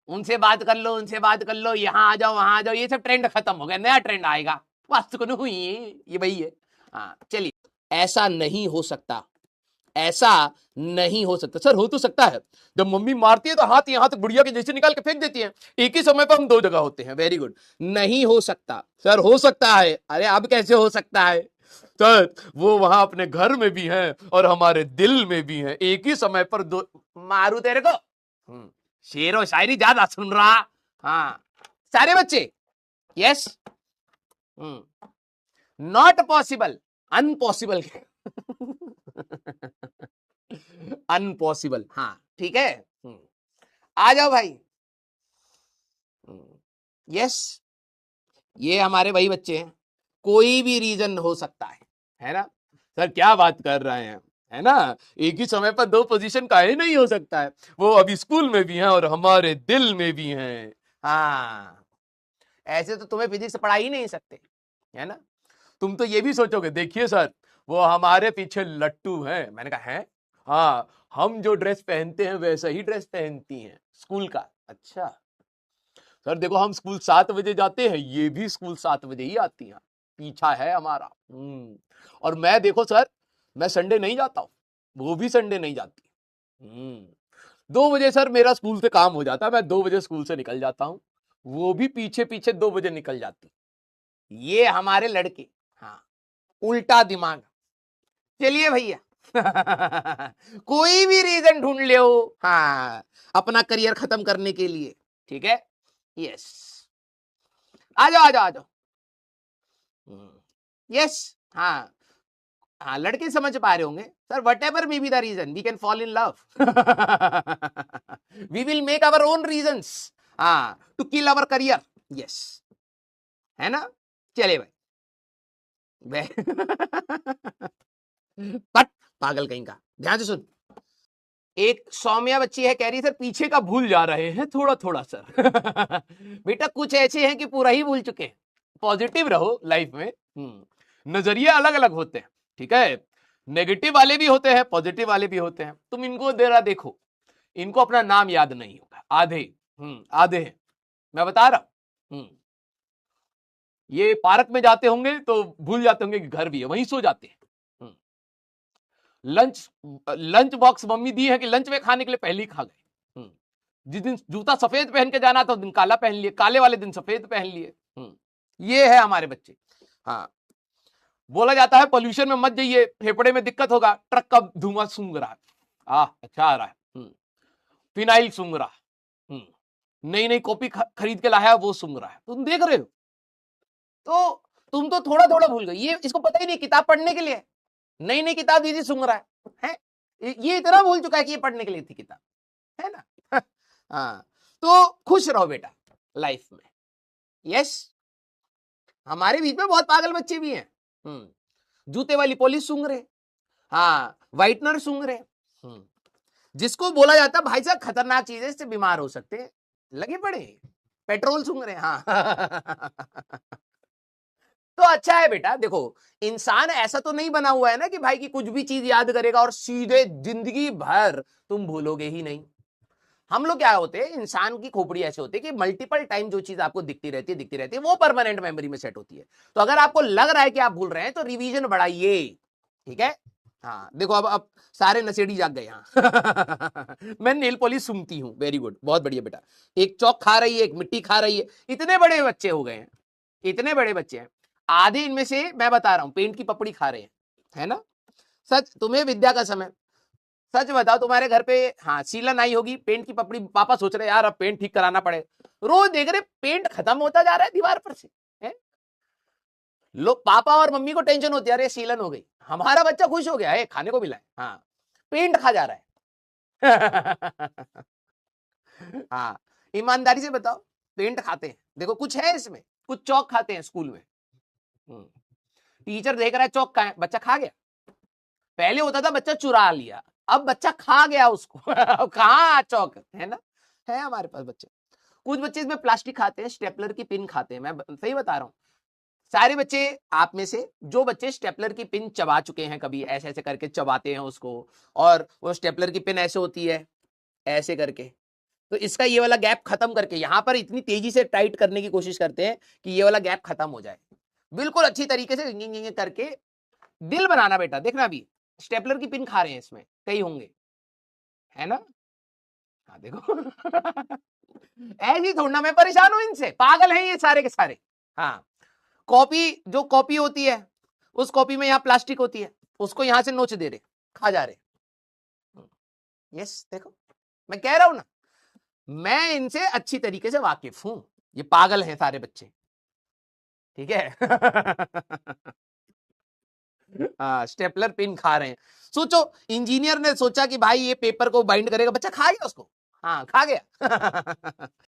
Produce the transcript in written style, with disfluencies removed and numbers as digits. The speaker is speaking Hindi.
उनसे बात कर लो, उनसे बात कर लो, यहाँ आ जाओ, वहां आ जाओ, ये सब ट्रेंड खत्म हो गया, नया ट्रेंड आएगा। वास्तु को हुई ये वही है। हाँ चलिए, ऐसा नहीं हो सकता, ऐसा नहीं हो सकता। सर हो तो सकता है, जब मम्मी मारती है तो हाथ यहां तक बुढ़िया के जैसे निकाल के फेंक देती है, एक ही समय पर हम दो जगह होते हैं। Very good. नहीं हो सकता सर, हो सकता है। अरे अब कैसे हो सकता है सर, वो वहां अपने घर में भी हैं और हमारे दिल में भी हैं, एक ही समय पर दो। मारू तेरे को, शेरो शायरी ज्यादा सुन रहा। हाँ सारे बच्चे, yes, not possible, impossible. Impossible, हाँ ठीक है। आ जाओ भाई। यस, ये हमारे वही बच्चे हैं। कोई भी रीजन हो सकता है ना। सर क्या बात कर रहे हैं, है ना, एक ही समय पर दो पोजीशन का ही नहीं हो सकता है। वो अभी स्कूल में भी हैं और हमारे दिल में भी हैं। हाँ ऐसे तो तुम्हें फिजिक्स पढ़ा ही नहीं सकते, है ना। तुम तो ये भी सोचोगे, देखिए सर वो हमारे पीछे लट्टू हैं। मैंने कहा है, हाँ हम जो ड्रेस पहनते हैं वैसा ही ड्रेस पहनती हैं स्कूल का। अच्छा सर देखो हम स्कूल 7 बजे जाते हैं, ये भी स्कूल 7 बजे ही आती हैं, पीछा है हमारा। और मैं देखो सर, मैं संडे नहीं जाता हूं, वो भी संडे नहीं जाती। 2 बजे सर मेरा स्कूल से काम हो जाता है, मैं 2 बजे स्कूल से निकल जाता हूं, वो भी पीछे पीछे 2 बजे निकल जाती। ये हमारे लड़के, हाँ उल्टा दिमाग। चलिए भैया, कोई भी रीजन ढूंढ ले हो, हाँ अपना करियर खत्म करने के लिए, ठीक है। यस, आ जाओ आ जाओ आ जाओ। यस, हाँ हाँ लड़के समझ पा रहे होंगे sir, whatever may be the reason we can fall in love, we will make our own reasons, हाँ to kill our career. Yes, है ना। चले भाई, पट पागल कहीं का, ध्यान से सुन। एक सौम्या बच्ची है, कह रही सर पीछे का भूल जा रहे हैं थोड़ा थोड़ा सर। बेटा कुछ ऐसे हैं कि पूरा ही भूल चुके हैं। पॉजिटिव रहो लाइफ में, नजरिए अलग अलग होते हैं, ठीक है। नेगेटिव वाले भी होते हैं, पॉजिटिव वाले भी होते हैं। तुम इनको जरा देखो, इनको अपना नाम याद नहीं होगा, आधे आधे हैं, मैं बता रहा हूं। ये पार्क में जाते होंगे तो भूल जाते होंगे कि घर भी है, वहीं सो जाते हैं। लंच लंच बॉक्स मम्मी दी है कि लंच में खाने के लिए पहले ही खा गए। जिस दिन जूता सफेद पहन के जाना था उस दिन काला पहन लिए, काले वाले दिन सफेद पहन लिए। ये है हमारे बच्चे। हाँ बोला जाता है पोल्यूशन में मत जाइए, फेफड़े में दिक्कत होगा, ट्रक का धुआं सूंघ रहा है, अच्छा आ रहा है, फिनाइल सूंघ रहा, नई नई कॉपी खरीद के लाया वो सूंघ रहा है, तुम देख रहे हो। तो तुम तो थोड़ा थोड़ा भूल गए, ये इसको पता ही नहीं किताब पढ़ने के लिए, नई नई किताब दीदी सूंघ रहा है, ये इतना भूल चुका है कि ये पढ़ने के लिए थी किताब, है ना। हाँ तो खुश रहो बेटा लाइफ में। यस, हमारे बीच में बहुत पागल बच्चे भी हैं। जूते वाली पॉलिश सूंघ रहे, हाँ व्हाइटनर सूंघ रहे, जिसको बोला जाता भाई साहब खतरनाक चीज है, इससे बीमार हो सकते हैं, लगे पड़े पेट्रोल सूंघ रहे। हाँ तो अच्छा है बेटा, देखो इंसान ऐसा तो नहीं बना हुआ है ना कि भाई की कुछ भी चीज याद करेगा और सीधे जिंदगी भर तुम भूलोगे ही नहीं। हम लोग क्या होते हैं, इंसान की खोपड़ी ऐसे होती है कि मल्टीपल टाइम जो चीज आपको दिखती रहती है वो परमानेंट मेमोरी में सेट होती है। तो अगर आपको लग रहा है कि आप भूल रहे हैं तो रिवीजन बढ़ाइए, ठीक है। हाँ देखो अब सारे नशेड़ी जाग गए यहाँ। मैं नेल पॉलिश सूंघती हूँ, वेरी गुड, बहुत बढ़िया बेटा। एक चौक खा रही है, एक मिट्टी खा रही है, इतने बड़े बच्चे हो गए हैं, इतने बड़े बच्चे हैं। आधे इनमें से मैं बता रहा हूं पेंट की पपड़ी खा रहे हैं, है ना। सच, तुम्हें विद्या का समय, सच बताओ तुम्हारे घर पे हाँ सीलन आई होगी, पेंट की पपड़ी, पापा सोच रहे यार अब पेंट ठीक कराना पड़े, रोज देख रहे पेंट खत्म होता जा रहा है दीवार पर से, है? लोग पापा और मम्मी को टेंशन होती है, अरे सीलन हो गई, हमारा बच्चा खुश हो गया है खाने को मिला है, हाँ पेंट खा जा रहा है। हाँ ईमानदारी से बताओ, पेंट खाते हैं, देखो कुछ है इसमें, कुछ चौक खाते हैं स्कूल में, टीचर देख रहा है चौक का है, बच्चा खा गया। पहले होता था बच्चा चुरा लिया, अब बच्चा खा गया उसको। अब कहाँ चौक है ना, है हमारे पास बच्चे। कुछ बच्चे इसमें प्लास्टिक खाते हैं, स्टेपलर की पिन खाते हैं, मैं सही बता रहा हूँ। सारे बच्चे आप में से जो बच्चे स्टेपलर की पिन चबा चुके हैं, कभी ऐसे ऐसे करके चबाते हैं उसको, और वो स्टेपलर की पिन ऐसे होती है ऐसे करके, तो इसका ये वाला गैप खत्म करके यहां पर इतनी तेजी से टाइट करने की कोशिश करते हैं कि ये वाला गैप खत्म हो जाए, बिल्कुल अच्छी तरीके से करके दिल बनाना। बेटा देखना, अभी स्टेपलर की पिन खा रहे हैं, इसमें कई होंगे, है ना? हाँ देखो ऐसी थोड़ा ना मैं परेशान हूं इनसे, पागल हैं ये सारे के सारे। हाँ, कॉपी, जो कॉपी होती है उस कॉपी में यहाँ प्लास्टिक होती है, उसको यहां से नोच दे रहे, खा जा रहे। यस, देखो मैं कह रहा हूं ना, मैं इनसे अच्छी तरीके से वाकिफ हूं, ये पागल हैं सारे बच्चे, ठीक है हाँ, स्टेपलर पिन खा रहे हैं। सोचो, इंजीनियर ने सोचा कि भाई ये पेपर को बाइंड करेगा, बच्चा खा गया उसको, हाँ खा गया